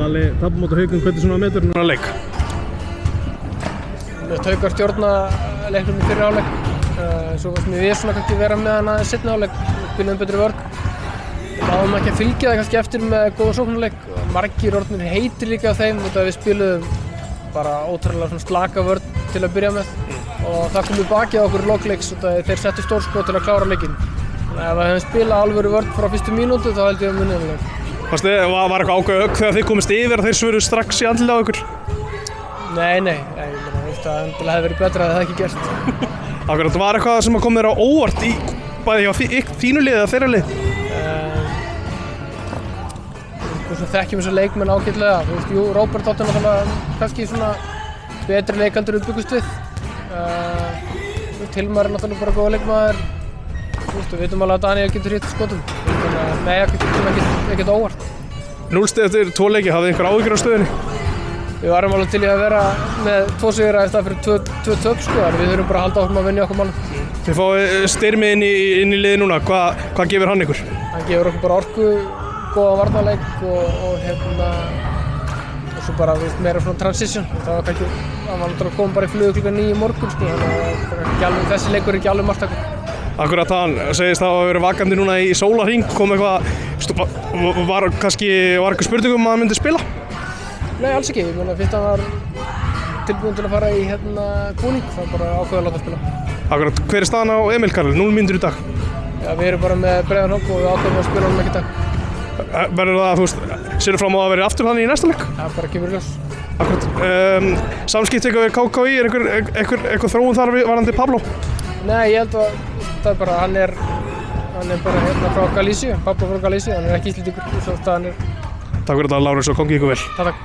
Ali, tapum móti Haukum, hvernig svona metur núna leik? Mér Haukar stjórna leiknum í fyrri hálfleik. Svo fannst mér við svona kannski vera með hann aðeins seinni hálfleik, spiluðum betri vörn. Náðum ekki að fylgja það kannski eftir með góða sóknarleik. Margir orðnir heitir líka á þeim, út af við spiluðum bara ótrúlega svona slaka vörn til að byrja með. Og það kom í bakið á okkur í lok leiks, út af þeir settu stórskot til að klára leikinn. Ef við hefum spilað alvöru vörn frá fyrstu mínútu þá held ég að munið leik. Var eitthvað ákveðið högg þegar þið komist yfir að þeir svöruðu strax í andlitið á ykkur? Nei, það hefði verið betra að það ekki gerst. Akkurat, var eitthvað sem kom þér á óvart í bæði hjá þínu liði eða þeirra lið? Við þekkjum þessa leikmenn ágætlega. Jú, Róbert átti náttúrulega kannski svona betri leikaldur byggust við. Tilmar er náttúrulega bara góð leikmaður. Við vitum alveg að Daniel getur hitt skotum. Nei, ekkert óvart. 0 stig eftir 2 leiki, hafið þið einhver áhyggjur á stöðunni? Við varum alveg til í að vera með 2 sigra í stað fyrir 2 töp sko, en við þurfum bara að halda áfram að vinna okkar málum. Þið fáið Styrmi inn í liði núna, hvað gefur hann ykkur? Hann gefur okkur bara orku, góða varnarleik og svo bara meira svona transition. Það var náttúrulega að koma bara í flugu klukkan 9 í morgun sko, þannig að þessi leikur er ekki alveg margtakur. Akkurat, hann segist það að vera vakandi núna í sólarhring, kom eitthvað, var eitthvað spurningum að hann myndi spila? Nei, alls ekki. Ég meina, fyrst hann var tilbúinn til að fara í búning, það var bara ákveðið að láta spila. Akkurat, hver er staðan á Emil Karl? 0 mínútur í dag? Já, við erum bara með breiðan hóp og við ákveðum að spila honum ekki í dag. Verður það, sérðu fram á að vera aftur þannig í næsta leik? Já, bara kemur í ljós. Akkurat, samskipt eitthvað við KKÍ, er eitthvað þróun þar varðandi Pablo? Nei, ég held að það er bara, hann er bara frá Galísíu, Pablo frá Galísíu, hann er ekki Íslendingur, svo staðan er. Takk fyrir þetta, Lárus, og gangi ykkur vel. Takk.